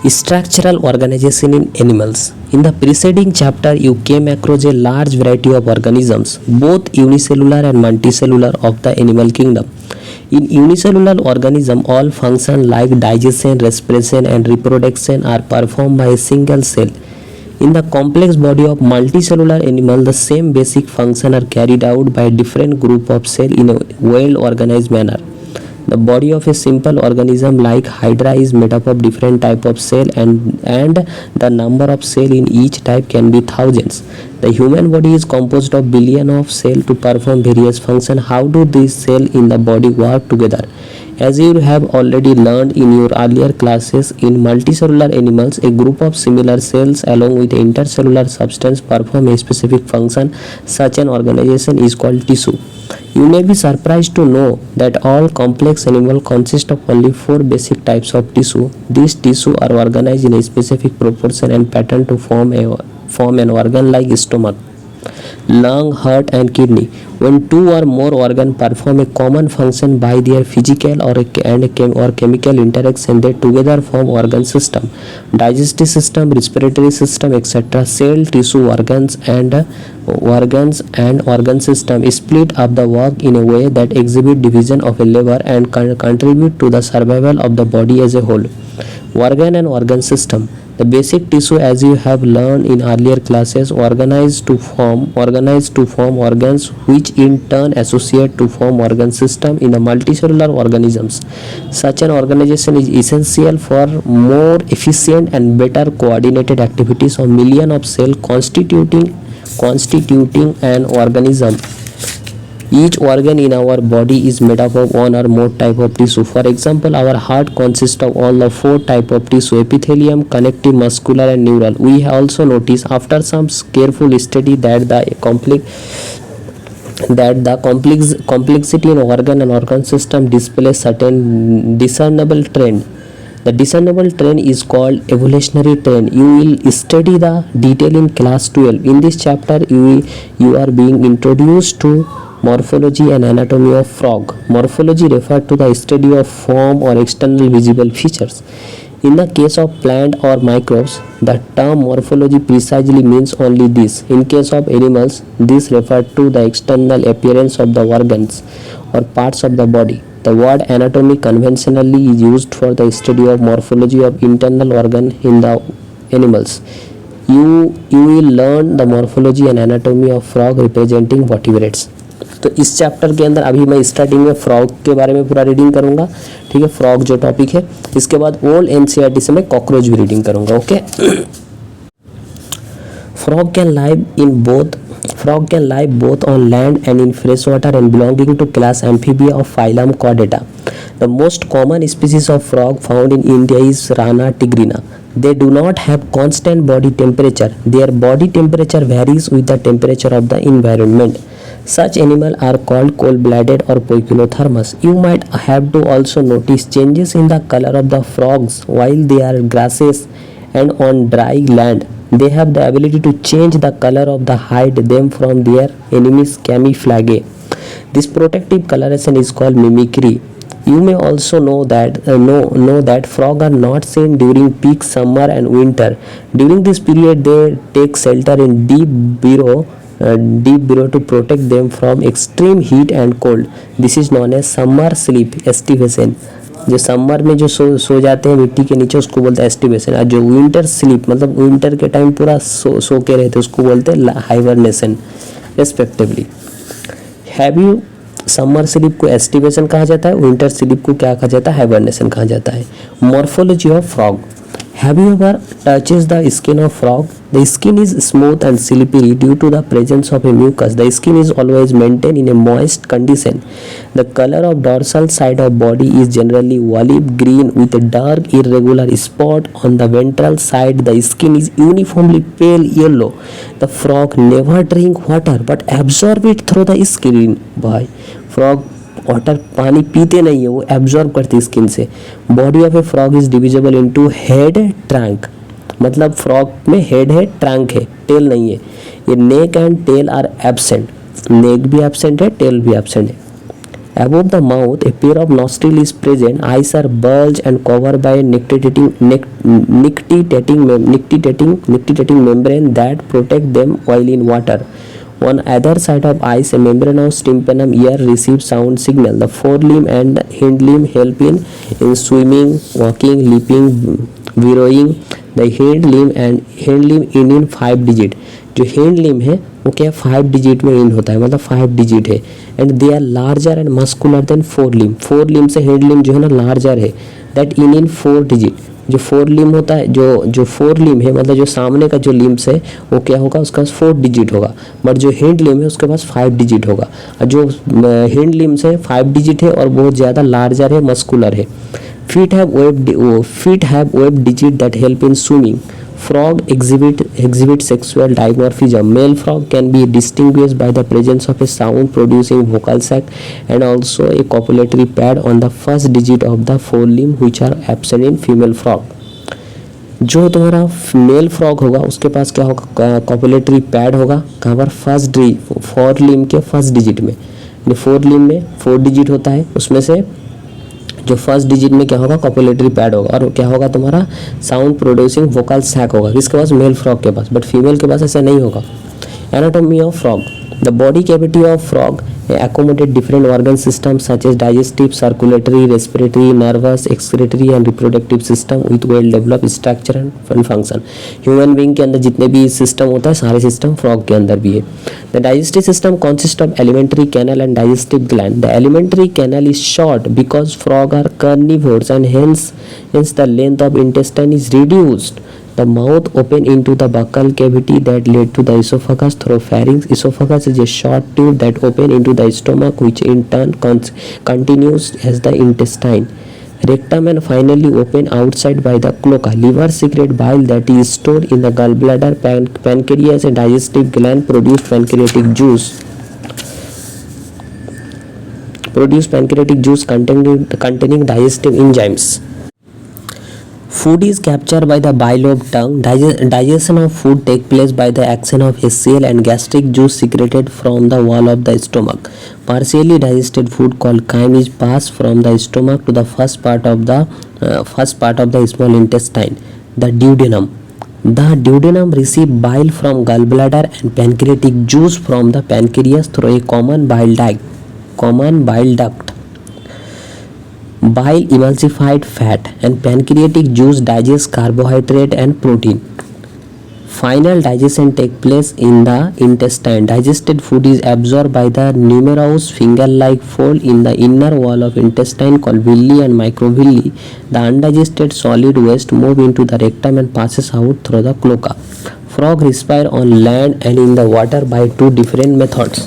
Structural organization in animals. In the preceding chapter, you came across a large variety of organisms, both unicellular and multicellular, of the animal kingdom. In unicellular organism, all functions like digestion, respiration, and reproduction are performed by a single cell. In the complex body of multicellular animal, the same basic functions are carried out by a different group of cells in a well-organized manner. The body of a simple organism like Hydra is made up of different type of cell, and the number of cell in each type can be thousands. The human body is composed of billion of cells to perform various functions. How do these cells in the body work together? As you have already learned in your earlier classes, in multicellular animals, a group of similar cells along with intercellular substance perform a specific function. Such an organization is called tissue. You may be surprised to know that all complex animals consist of only 4 basic types of tissue. These tissues are organized in a specific proportion and pattern to form an organ like stomach, lung, heart, and kidney. When two or more organs perform a common function by their physical or chemical interaction, they together form organ system, digestive system, respiratory system, etc. Cell, tissue, organs and organ system split up the work in a way that exhibit division of a labor and contribute to the survival of the body as a whole. Organ and organ system. The basic tissue, as you have learned in earlier classes, organized to form organs, which in turn associate to form organ system in a multicellular organisms. Such an organization is essential for more efficient and better coordinated activities of millions of cells constituting an organism. Each organ in our body is made up of one or more type of tissue. For example, our heart consists of all the 4 type of tissue: epithelium, connective, muscular, and neural. We have also noticed after some careful study that the complexity in organ and organ system displays certain discernible trend. The discernible trend is called evolutionary trend. You will study the detail in class 12. In this chapter, you are being introduced to morphology and anatomy of frog. Morphology refers to the study of form or external visible features. In the case of plant or microbes, the term morphology precisely means only this. In case of animals, this refers to the external appearance of the organs or parts of the body. The word anatomy conventionally is used for the study of morphology of internal organ in the animals. You will learn the morphology and anatomy of frog representing vertebrates. तो इस chapter के अंदर अभी मैं starting में frog के बारे में पूरा रीडिंग करूंगा, ठीक है, फ्रॉग जो टॉपिक है. इसके बाद ओल्ड एनसीईआरटी से मैं कॉकरोच भी रीडिंग करूंगा. Okay. Frog can live both on land and in fresh water and belonging to class amphibia of phylum chordata. The most common species of frog found in India is Rana tigrina. They do not have constant body temperature. Their body temperature varies with the temperature of the environment. Such animals are called cold-blooded or poikilothermous. You might have to also notice changes in the color of the frogs while they are grasses and on dry land. They have the ability to change the color of the hide them from their enemies' camouflage. This protective coloration is called mimicry. You may also know that frogs are not seen during peak summer and winter. During this period, they take shelter in deep burrow to protect them from extreme heat and cold. This is known as summer sleep estivation. जो summer में जो सो जाते हैं मिट्टी के नीचे, उसको बोलते हैं एस्टिवेशन. और जो विंटर स्लीप मतलब विंटर के टाइम पूरा सो के रहते हैं, उसको बोलते हैं hibernation respectively. Have you summer sleep को एस्टिवेशन कहा जाता है, विंटर स्लीप को क्या कहा जाता है, हाइबरनेशन कहा जाता है. Morphology of frog. Have you ever touched the skin of frog? The skin is smooth and slippery due to the presence of a mucus. The skin is always maintained in a moist condition. The color of dorsal side of body is generally olive green with a dark irregular spot on the ventral side. The skin is uniformly pale yellow. The frog never drink water but absorb it through the skin. Why? Frog water पानी पीते नहीं है, वो absorb करती है skin से. Body of a frog is divisible into head trunk. मतलब frog में हेड है, ट्रंक है, टेल नहीं है. ये neck and tail are absent. Neck भी एब्सेंट है, टेल भी एब्सेंट है. Above the mouth, a pair of nostrils is present. Eyes are bulged and covered by a nictitating membrane that protect them while in water. On either side of eyes, a membranous tympanum ear receives sound signal. The forelimb and hind limb help in swimming, walking, leaping, burrowing. The hind limb in 5 digit. जो hind limb है वो क्या 5 digit में इन होता है, मतलब 5 digit है. And they are larger and muscular than fore limb से हिंड लिम्ब जो है ना लार्जर है. That in 4 digit. जो फोर लिम्ब होता है, जो फोर लिम्ब है मतलब जो सामने का जो लिम्ब्स है वो क्या होगा, उसका 4 डिजिट होगा. बट जो हिंड लिम्ब है उसके पास 5 डिजिट होगा. और जो हिंड लिम्ब्स है 5 डिजिट है और बहुत ज़्यादा लार्जर है, मस्कुलर है. Feet have webbed digits that help in swimming. Frog exhibit sexual dimorphism. Male frog can be distinguished by the presence of a sound-producing vocal sac and also a copulatory pad on the first digit of the forelimb, which are absent in female frog. जो तुम्हारा mail frog होगा उसके पास क्या होगा, copulatory pad होगा. कहाँ पर, four limb के फर्स्ट डिजिट में. फोर लिम्ब में 4 डिजिट होता है, उसमें से जो फर्स्ट डिजिट में क्या होगा, कॉपुलेटरी पैड होगा. और क्या होगा तुम्हारा, साउंड प्रोड्यूसिंग वोकल सैक होगा. किसके पास, मेल फ्रॉग के पास. बट फीमेल के पास ऐसा नहीं होगा. Anatomy of frog. The body cavity of frog accommodate different organ systems such as digestive, circulatory, respiratory, nervous, excretory and reproductive system with well developed structure and function. Human being के अंदर जितने भी system होता है सारे system frog के अंदर भी है. The digestive system consist of alimentary canal and digestive gland. The alimentary canal is short because frog are carnivores and hence the length of intestine is reduced. The mouth open into the buccal cavity that lead to the esophagus through pharynx. Esophagus is a short tube that open into the stomach, which in turn continues as the intestine. Rectum and finally open outside by the cloaca. Liver secrete bile that is stored in the gallbladder. Pancreas and digestive gland produce pancreatic juice containing digestive enzymes. Food is captured by the bile of tongue. Digestion of food takes place by the action of HCl and gastric juice secreted from the wall of the stomach. Partially digested food called chyme is passed from the stomach to the first part of the small intestine, the duodenum. The duodenum receives bile from gallbladder and pancreatic juice from the pancreas through a common bile duct. Bile emulsified fat and pancreatic juice digest carbohydrate and protein. Final digestion takes place in the intestine. Digested food is absorbed by the numerous finger-like fold in the inner wall of intestine called villi and microvilli. The undigested solid waste move into the rectum and passes out through the cloaca. Frog respire on land and in the water by 2 different methods.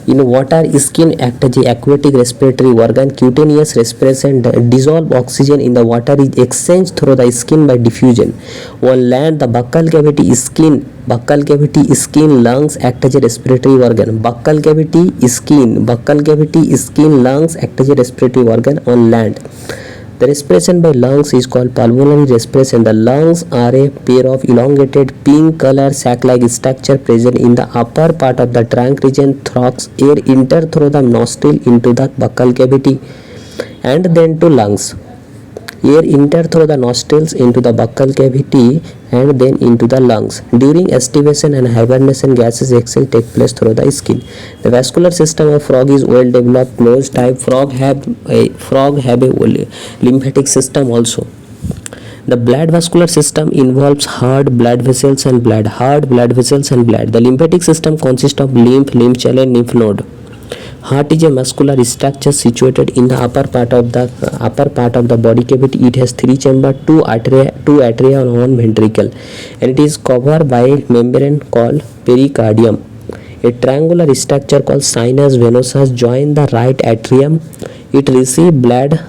In water, skin acts as an aquatic respiratory organ. Cutaneous respiration dissolve oxygen in the water is exchanged through the skin by diffusion. On land, the buccal cavity, skin, lungs act as a respiratory organ. Buccal cavity, skin, lungs act as a respiratory organ on land. The respiration by lungs is called pulmonary respiration. The lungs are a pair of elongated pink color sac-like structure present in the upper part of the trunk region. Thorax air enter through the nostril into the buccal cavity and then to lungs. Air enter through the nostrils into the buccal cavity and then into the lungs. During estivation and hibernation, gases exhale take place through the skin. The vascular system of frog is well developed, closed type. Frog have a lymphatic system also. The blood vascular system involves heart, blood vessels and blood. The lymphatic system consists of lymph channel, lymph node. Heart is a muscular structure situated in the upper part of the body cavity. It has 3 chambers, 2 atria and 1 ventricle, and it is covered by a membrane called pericardium. A triangular structure called sinus venosus joins the right atrium. It receives blood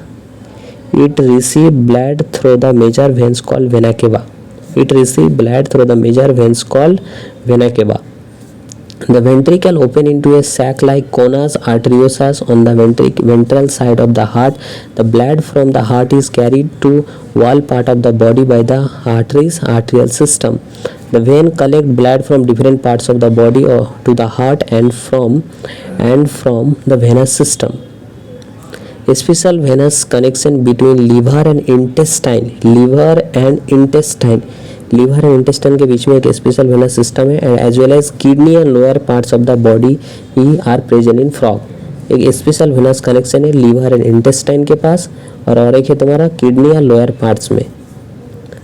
through the major veins called vena cava. The ventricle open into a sac-like conus arteriosus on the ventral side of the heart. The blood from the heart is carried to wall part of the body by the arterial system. The vein collect blood from different parts of the body to the heart and from the venous system. A special venous connection between liver and intestine, liver and intestine के बीच में एक special venous system है and as well as kidney and lower parts of the body ही are present in frog. एक special venous connection है liver and intestine के पास और एक है तुम्हारा किडनी या लोअर पार्ट्स में।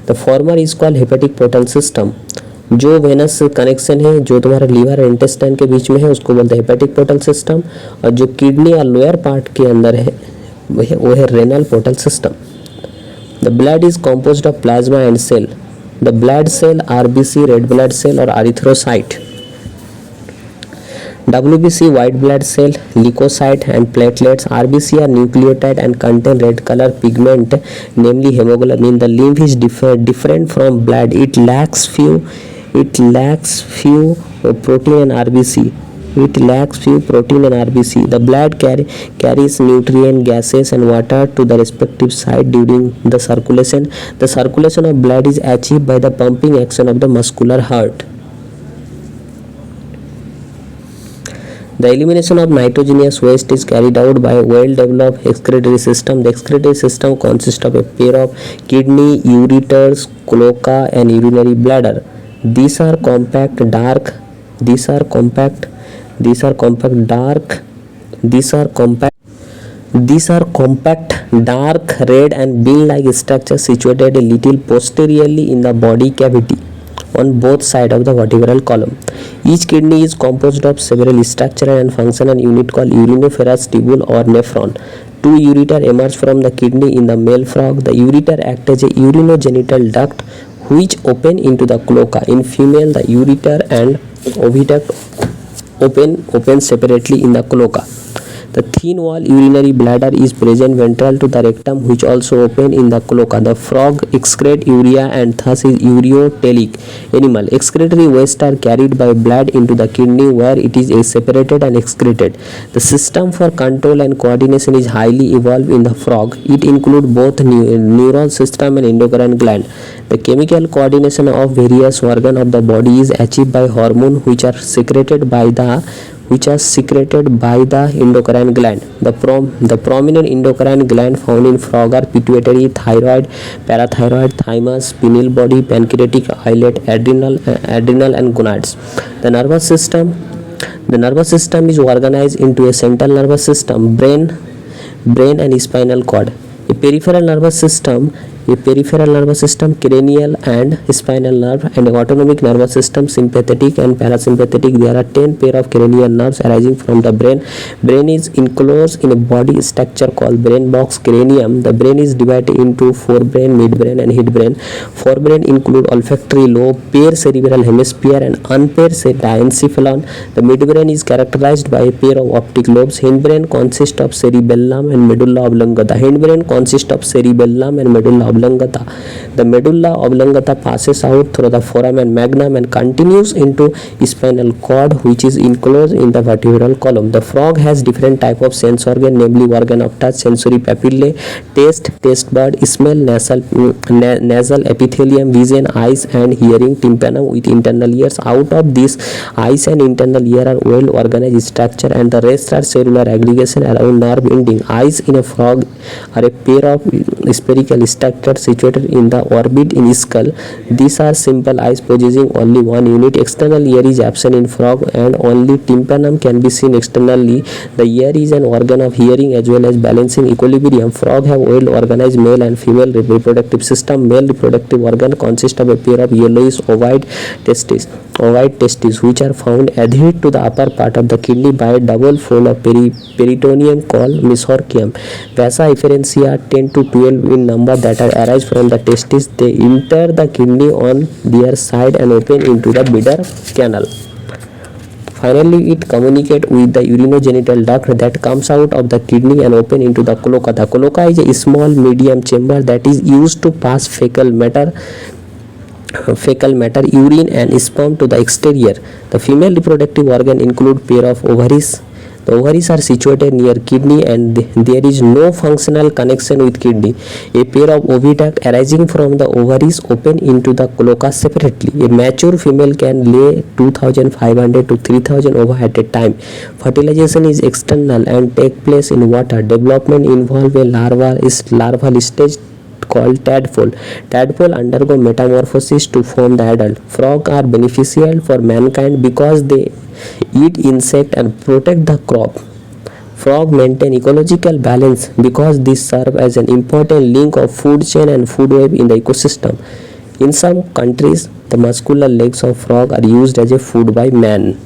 The former is called hepatic portal system. जो वेनस कनेक्शन है जो तुम्हारा लीवर और इंटेस्टाइन के बीच में है उसको बोलते हैं हेपेटिक पोर्टल सिस्टम, और जो किडनी या लोअर पार्ट के अंदर है वो है renal portal system. The blood is composed of plasma and cell. The blood cell RBC, red blood cell और erythrocyte. WBC white blood cell, leukocyte and platelets. RBC are nucleotide and contain red color pigment, namely hemoglobin. The lymph is different from blood. It lacks few protein and RBC. The blood carries nutrient, gases and water to the respective site during the circulation. The circulation of blood is achieved by the pumping action of the muscular heart. The elimination of nitrogenous waste is carried out by a well-developed excretory system. The excretory system consists of a pair of kidney, ureters, cloaca, and urinary bladder. These are compact, dark, red, and bean-like structures situated a little posteriorly in the body cavity on both sides of the vertebral column. Each kidney is composed of several structural and functional units called uriniferous tubule or nephron. Two ureter emerge from the kidney in the male frog. The ureter act as a urinogenital duct which open into the cloaca. In female, the ureter and oviduct open separately in the cloaca. The thin wall urinary bladder is present ventral to the rectum, which also open in the cloaca. The frog excrete urea and thus is ureotelic animal. Excretory waste are carried by blood into the kidney where it is separated and excreted. The system for control and coordination is highly evolved in the frog. It includes both neural system and endocrine gland. The chemical coordination of various organs of the body is achieved by hormones which are secreted by the endocrine gland. The prominent endocrine gland found in frog are pituitary, thyroid, parathyroid, thymus, pineal body, pancreatic islet, adrenal and gonads. The nervous system is organized into a central nervous system, brain and spinal cord. A peripheral nervous system, cranial and spinal nerve, and autonomic nervous system, sympathetic and parasympathetic. There are 10 pair of cranial nerves arising from the brain. Brain is enclosed in a body structure called brain box cranium. The brain is divided into forebrain, midbrain and hindbrain. Forebrain include olfactory lobe, paired cerebral hemisphere and unpaired diencephalon. The midbrain is characterized by a pair of optic lobes. Hindbrain consists of cerebellum and medulla oblongata. Hindbrain consists of cerebellum and medulla oblongata. The medulla oblongata passes out through the foramen magnum and continues into spinal cord, which is enclosed in the vertebral column. The frog has different type of sense organ, namely organ of touch, sensory papillae, taste bud, smell, nasal epithelium, vision, eyes and hearing, tympanum with internal ears. Out of these, eyes and internal ear are well organized structure and the rest are cellular aggregation around nerve ending. Eyes in a frog are a pair of spherical structure situated in the orbit in skull. These are simple eyes possessing only one unit. External ear is absent in frog and only tympanum can be seen externally. The ear is an organ of hearing as well as balancing equilibrium. Frog have well organized male and female reproductive system. Male reproductive organ consists of a pair of yellowish ovate testes which are found adhered to the upper part of the kidney by a double fold of peritoneum called mesorchium. Vasa efferentia 10 to 12 in number that are arise from the testes. They enter the kidney on their side and open into the bladder canal. Finally, it communicates with the urinogenital duct that comes out of the kidney and open into the cloaca. The cloaca is a small medium chamber that is used to pass fecal matter, urine and sperm to the exterior. The female reproductive organ include pair of ovaries. The ovaries are situated near kidney and there is no functional connection with kidney. A pair of oviduct arising from the ovaries open into the cloaca separately. A mature female can lay 2500 to 3000 ova at a time. Fertilization is external and take place in water. Development involves a larval stage called tadpole. Tadpole undergo metamorphosis to form the adult. Frogs are beneficial for mankind because they eat insects and protect the crop. Frogs maintain ecological balance because these serve as an important link of food chain and food web in the ecosystem. In some countries, the muscular legs of frog are used as a food by man.